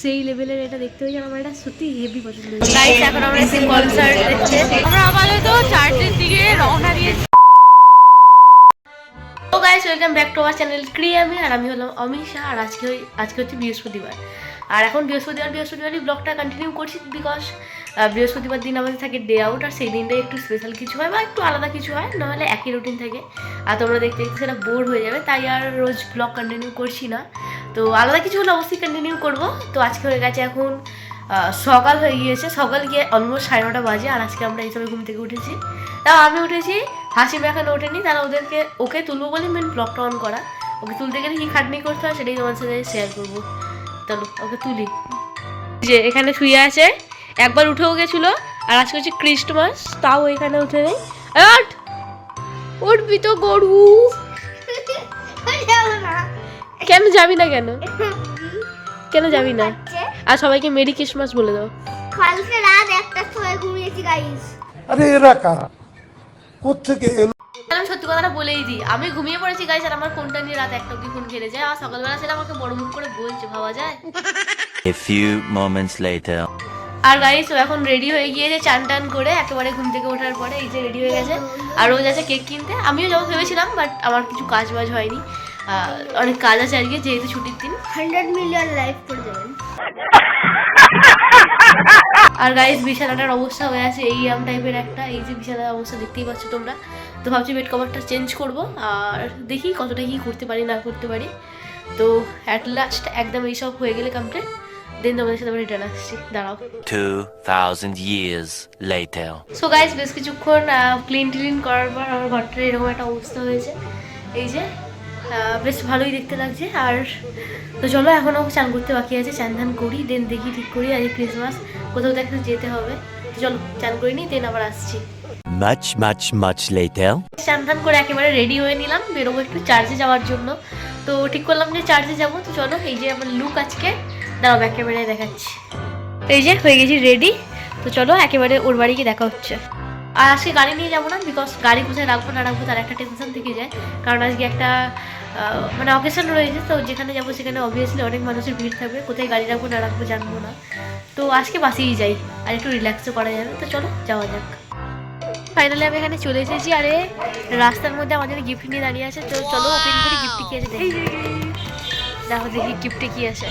সেই লেভেলের এটা দেখতে হয়েছে আমার এটা সত্যি হেভি পছন্দ হয়েছে। গাইস এখন আমরা সেই কনসার্ট দেখতে আমরা আপাতত চার্চের দিকে রওনা দিয়েছি। তো guys welcome back to our channel ক্রিয়ামি, আর আমি হলাম অমিশা। আর আজকে হচ্ছে বৃহস্পতিবার, আর এখন বৃহস্পতিবারই ব্লগটা কন্টিনিউ করছি বিকজ বৃহস্পতিবার দিন আমাদের থাকে ডে আউট, আর সেই দিনটাই একটু স্পেশাল কিছু হয় বা একটু আলাদা কিছু হয়, নাহলে একই রুটিন থাকে আর তোমরা দেখতে দেখতে সেটা বোর হয়ে যাবে, তাই আর রোজ ব্লগ কন্টিনিউ করছি না। তো আলাদা কিছু হলে অবশ্যই কন্টিনিউ করবো। তো আজকে হয়ে গেছে এখন সকাল হয়ে গিয়েছে, সকাল গিয়ে অলমোস্ট 9:30 বাজে, আর আজকে আমরা এই সময় ঘুম থেকে উঠেছি। তাও আমি উঠেছি, হাসিমা এখনো ওঠেনি, তারা ওকে তুলবো বলে মেন ব্লগটা অন করা। ওকে তুলতে গেলে কি খাটনি করতে হয় সেটাই তোমার সাথে শেয়ার করবো। চলো ওকে তুলি। যে এখানে শুয়ে আছে, একবার উঠেও গেছিলো, আর আজকে হচ্ছে ক্রিস্টমাস, তাও এখানে উঠে নেই। উঠবি তো গরু, কেন যাবি না? কেন যাবি না? আর সবাইকে মেরি ক্রিসমাস বলে দাও। কালকে রাত 1টার সময় ঘুমিয়েছি গাইস। আরে এরা কারা, কোত্থেকে এলো? আমি সত্যি কথাটা বলেই দিই, আমি ঘুমিয়ে পড়েছি গাইস, আর আমার ফোনটা নিয়ে রাত 1টা অবধি ফোন খেলে যায়, আর সকালবেলা সেটা আমাকে বড় মুখ করে বলছে, ভাবা যায়? A few moments later. আর গাইস ও এখন রেডি হয়ে গিয়েছে, চান টান করে একেবারে ঘুম থেকে ওঠার পরে এই যে রেডি হয়ে গেছে, আর ও যাচ্ছে কেক কিনতে। আমিও যাবো ভেবেছিলাম, বাট আমার কিছু কাজ বাজ হয়নি, অনেক কাজ আছে আজকে যেহেতু ছুটির দিন। 100 মিলিয়ন লাইভ করে দেবেন। আর গাইস বিছানাটার অবস্থা হয়ে আছে এই টাইপের একটা, এই যে বিছানার অবস্থা দেখতেই পাচ্ছ তোমরা। তো ভাবছি বেড কভারটা চেঞ্জ করব, আর দেখি কতটা কি করতে পারি না করতে পারি। তো অ্যাট লাস্ট একদম এইসব হয়ে গেলে কমপ্লিট, দেন তোমাদের সাথে রিটার্ন আসছি। দাঁড়াও। 2000 years later. সো গাইস বেশ কিছুক্ষণ ক্লিন করার পর আমার ঘরটার এরকম একটা অবস্থা হয়েছে, এই যে বেশ ভালোই দেখতে লাগছে। আর তো চলো এখনও চান করতে বাকি আছে, চান ধান করি, দেন দেখি ঠিক করি। আজ ক্রিসমাস, কোথাও তো একটা যেতে হবে, তো চলো চান করে নিই, দেন আবার আসছি। Much later. চান ধান করে একেবারে রেডি হয়ে নিলাম, বেরোবো একটু চার্জে যাওয়ার জন্য। তো ঠিক করলাম যে চার্জে যাবো। তো চলো এই যে আমার লুক আজকে, দাঁড়াও একেবারে দেখাচ্ছি। এই যে হয়ে গেছি রেডি, তো চলো একেবারে ওর বাড়ি গিয়ে দেখা হচ্ছে। আর আজকে গাড়ি নিয়ে যাবো না, বিকজ গাড়ি কোথায় রাখবো না রাখবো তার একটা টেনশন থেকে যায়, কারণ আজকে একটা মানে অকেশন রয়েছে, তো যেখানে যাবো সেখানে অবভিয়াসলি অনেক মানুষের ভিড় থাকবে, কোথায় গাড়ি রাখবো না রাখবো জানবো না। তো আজকে বাসেই যাই, আর একটু রিল্যাক্সও করা যাবে। তো চলো যাওয়া যাক। ফাইনালি আমি এখানে চলে এসেছি, আরে রাস্তার মধ্যে আমাদের গিফট নিয়ে দাঁড়িয়ে আছে, তো চলো ওপেন করি গিফটে কি আছে দেখি। দেখো দেখি গিফটে কি আছে।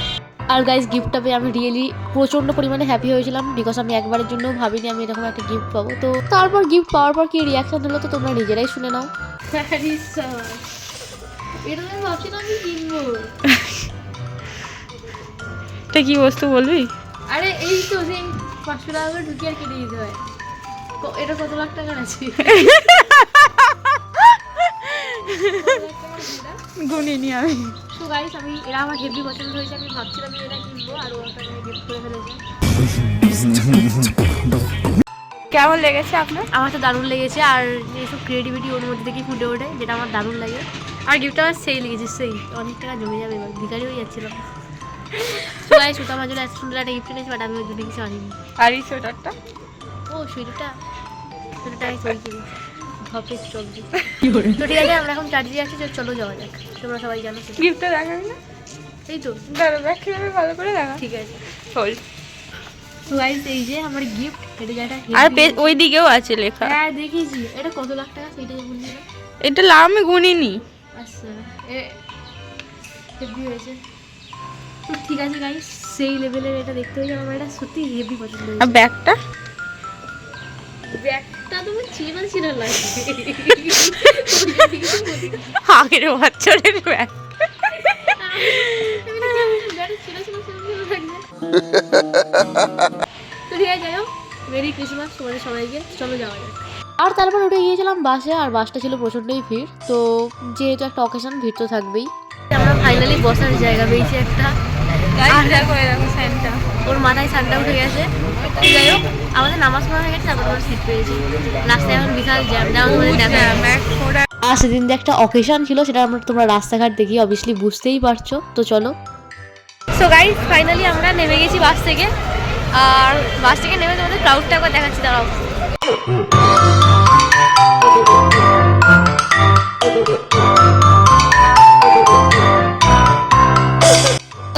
আর গাইজ গিফটটা পেয়ে আমি রিয়েলি প্রচণ্ড পরিমাণে হ্যাপি হয়েছিলাম, বিকজ আমি একবারের জন্য ভাবিনি আমি এরকম একটা গিফট পাবো। তো তারপর গিফট পাওয়ার পর কি রিয়াকশন হলো তো তোমরা নিজেরাই শুনে নাও। এটা আমি ভাবছিলাম আমি কিনবো। এটা কি বস্তু বলবি? আরে এই তো যে 500 টাকা করে ঢুকিয়ে আর কেটে দিতে হয়, এটা কত লাখ টাকার আছে? গুনিনি আমি। সো গাইস আমি এরা আমার হেভি পছন্দ হয়েছে, আমি ভাবছিলাম আমি এটা কিনবো, আর ও একটা গিফট করে ফেলেছে। কেমন লেগেছে আপনার? আমার তো দারুণ লেগেছে, আর এইসব ক্রিয়েটিভিটি ওর মধ্যে থেকেই ফুটে ওঠে, যেটা আমার দারুণ লাগে। আর গিফটটা আমার সেই লেগেছে, সেই অনেক টাকা জমে যাবে, এবার ভিখারি হয়ে যাচ্ছিলাম। সো গাইস ওটা আমার জন্য এত সুন্দর একটা গিফট এনেছি, বাট আমি ওই জন্য কিছু আনিনি। আর এই সোয়েটারটা? ও সোয়েটারটা আমি তৈরি করি ধপে চলছে। তো ঠিক আছে আমরা এখন চার্জে যাচ্ছি, চলো যাওয়া যাক। তোমরা সবাই জানো গিফটটা দেখাবি না? এই তো দাঁড়া ব্যাগ কিভাবে ভালো করে দেখা। ঠিক আছে। হোল্ড। তো গাইস এই যে আমার গিফট, এটা যেটা আর ওই দিকেও আছে লেখা। হ্যাঁ দেখেছি, এটা কত লাখ টাকা সেটা বললি না? এটা আমি গুনিনি। আচ্ছা হেভি হয়েছে। তো ঠিক আছে গাইস, সেই লেভেলের এটা দেখতে হয়েছে আমার এটা সত্যি হেভি পছন্দ আর হয়েছে। ব্যাগটা? ব্যাগটা তো চিনা লাগছে আগের বছরের ব্যাগ। তো ঠিক আছে, যাই হোক মেরি ক্রিসমাস তোমাদের সবাইকে, চলো যাওয়া যাক। আর তারপর উঠে গিয়েছিলাম বাসে, আর বাসটা ছিল প্রচণ্ডই ভিড়, তো যেহেতু একটা অকেশন ভিড় তো থাকবেই। আমরা ফাইনালি বসার জায়গা পেয়েছি একটা, ওর মাথায় সানটা উঠে গেছে। যাই হোক আমাদের নামাজ পড়া হয়ে গেছে, তারপর আমরা সিট পেয়েছি। রাস্তায় এখন বিশাল জ্যাম, আর সেদিন যে একটা অকেশন ছিল সেটা তোমরা রাস্তাঘাট দেখি অবভিয়াসলি বুঝতেই পারছো। তো চলো। সো গাইস ফাইনালি আমরা নেমে গেছি বাস থেকে, আর বাস থেকে নেমে তোমাদের ক্রাউডটা একবার দেখাচ্ছি, দাঁড়াও।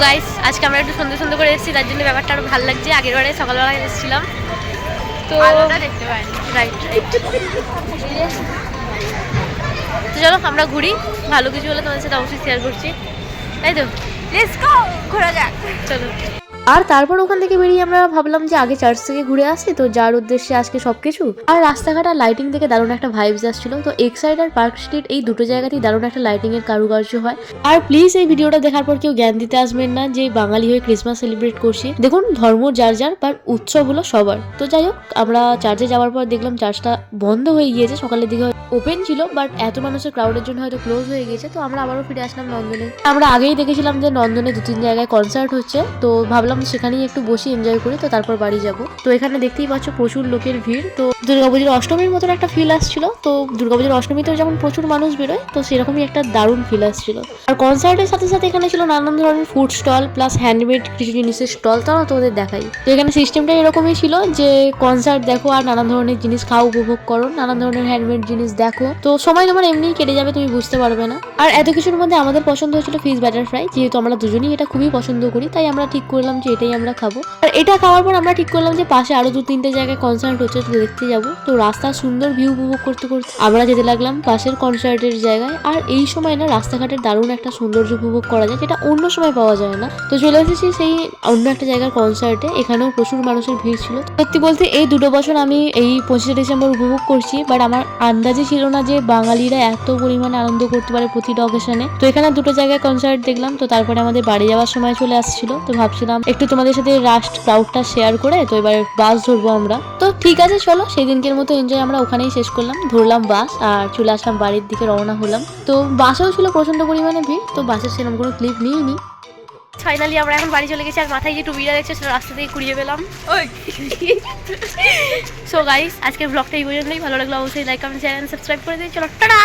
গাইস আজকে আমরা একটু সুন্দর সুন্দর করে এসেছি, তার জন্য ব্যাপারটা আরো ভালো লাগছে। আগের বারে সকালবেলায় এসেছিলাম তো দেখতে পাইনি। রাইট তো চলো আমরা ঘুরি, ভালো কিছু হলে তোমাদের সাথে অবশ্যই শেয়ার করছি, তাই তো লেটস গো, ঘোরা যাক। চলো। আর তারপর ওখান থেকে বেরিয়ে আমরা ভাবলাম যে আগে চার্চ থেকে ঘুরে আসি, তো যার উদ্দেশ্যে আজকে সবকিছু। আর রাস্তাঘাট আর লাইটিং থেকে দারুণ একটা ভাইবস আসছিল। তো এক্সাইড আর পার্ক স্ট্রিট এই দুটো জায়গাতেই দারুণ একটা লাইটিং এর কারুকার্য হয়। আর প্লিজ এই ভিডিওটা দেখার পর কেউ জ্ঞান দিতে আসবেন না যে বাঙালি হয়ে ক্রিসমাস সেলিব্রেট করছি। দেখুন ধর্ম যার যার, বাট উৎসব হলো সবার। তো যাই হোক, আমরা চার্চে যাওয়ার পর দেখলাম চার্চটা বন্ধ হয়ে গিয়েছে, সকালের দিকে ওপেন ছিল বাট এত মানুষের ক্রাউডের জন্য হয়তো ক্লোজ হয়ে গিয়েছে। তো আমরা আবারও ফিরে আসলাম নন্দনে। আমরা আগেই দেখেছিলাম যে নন্দনে 2-3 জায়গায় কনসার্ট হচ্ছে, তো ভাবলাম সেখানেই একটু বসে এনজয় করি, তো তারপর বাড়ি যাব। তো এখানে দেখতেই পাচ্ছ প্রচুর লোকের ভিড়। তো দুর্গাপুজোর অষ্টমীর মতন একটা ফিল আসছিল। তো দুর্গাপুজোর অষ্টমীতেও যেমন প্রচুর মানুষ বেরোয়, তো সেরকমই একটা দারুণ ফিল আসছিল। আর কনসার্টের সাথে সাথে এখানে ছিল নানান ধরনের ফুড স্টল প্লাস হ্যান্ডমেড কিছু জিনিসের স্টল, তাও তোমাদের দেখাই। তো এখানে সিস্টেমটা এরকমই ছিল যে কনসার্ট দেখো আর নানান ধরনের জিনিস খাও, উপভোগ করো, নানান ধরনের হ্যান্ডমেড জিনিস দেখো। তো সময় তোমার এমনিই কেটে যাবে, তুমি বুঝতে পারবে না। আর এত কিছুর মধ্যে আমাদের পছন্দ হয়েছিল ফিশ ব্যাটার ফ্রাই, যেহেতু আমরা দুজনেই এটা খুবই পছন্দ করি, তাই আমরা ঠিক করলাম যে এটাই আমরা খাবো। আর এটা খাওয়ার পর আমরা ঠিক করলাম যে পাশে আরো 2-3টে জায়গায় কনসার্ট হচ্ছে, তো দেখতে যাবো। তো রাস্তার সুন্দর ভিউ উপভোগ করতে করতে আমরা যেতে লাগলাম পাশের কনসার্টের জায়গায়। আর এই সময় না রাস্তাঘাটের দারুণ একটা সৌন্দর্য উপভোগ করা যায়, যেটা অন্য সময় পাওয়া যায় না। তো চলে এসেছি সেই অন্য একটা জায়গার কনসার্টে, এখানেও প্রচুর মানুষের ভিড় ছিল। সত্যি বলতে এই 2 বছর আমি এই 25শে ডিসেম্বর উপভোগ করছি, বাট আমার আন্দাজে ছিল না যে বাঙালিরা এত পরিমাণে আনন্দ করতে পারে প্রতিটা অকেশনে। তো এখানে 2টো জায়গায় কনসার্ট দেখলাম। তো তারপরে আমাদের বাড়ি যাওয়ার সময় চলে আসছিল, তো ভাবছিলাম একটু তোমাদের সাথে লাস্ট ক্রাউডটা শেয়ার করে তো এবার বাস ধরবো আমরা। তো ঠিক আছে চলো, সেই দিনকের মতো এনজয় আমরা ওখানেই শেষ করলাম, ধরলাম বাস আর চলে আসলাম বাড়ির দিকে, রওনা হলাম। তো বাসেও ছিল প্রচন্ড পরিমাণে ভিড়, তো বাসের সেরকম কোনো ক্লিপ নিইনি। ফাইনালি আমরা এখন বাড়ি চলে গেছি। আর মাথায় যে টুপিটা দেখছে সেটা রাস্তা থেকে কুড়িয়ে পেলাম। সো গাইস আজকের ব্লগটা এই পর্যন্তই। ভালো লাগলো অবশ্যই like comment share and subscribe করে দিন। চলো টাটা।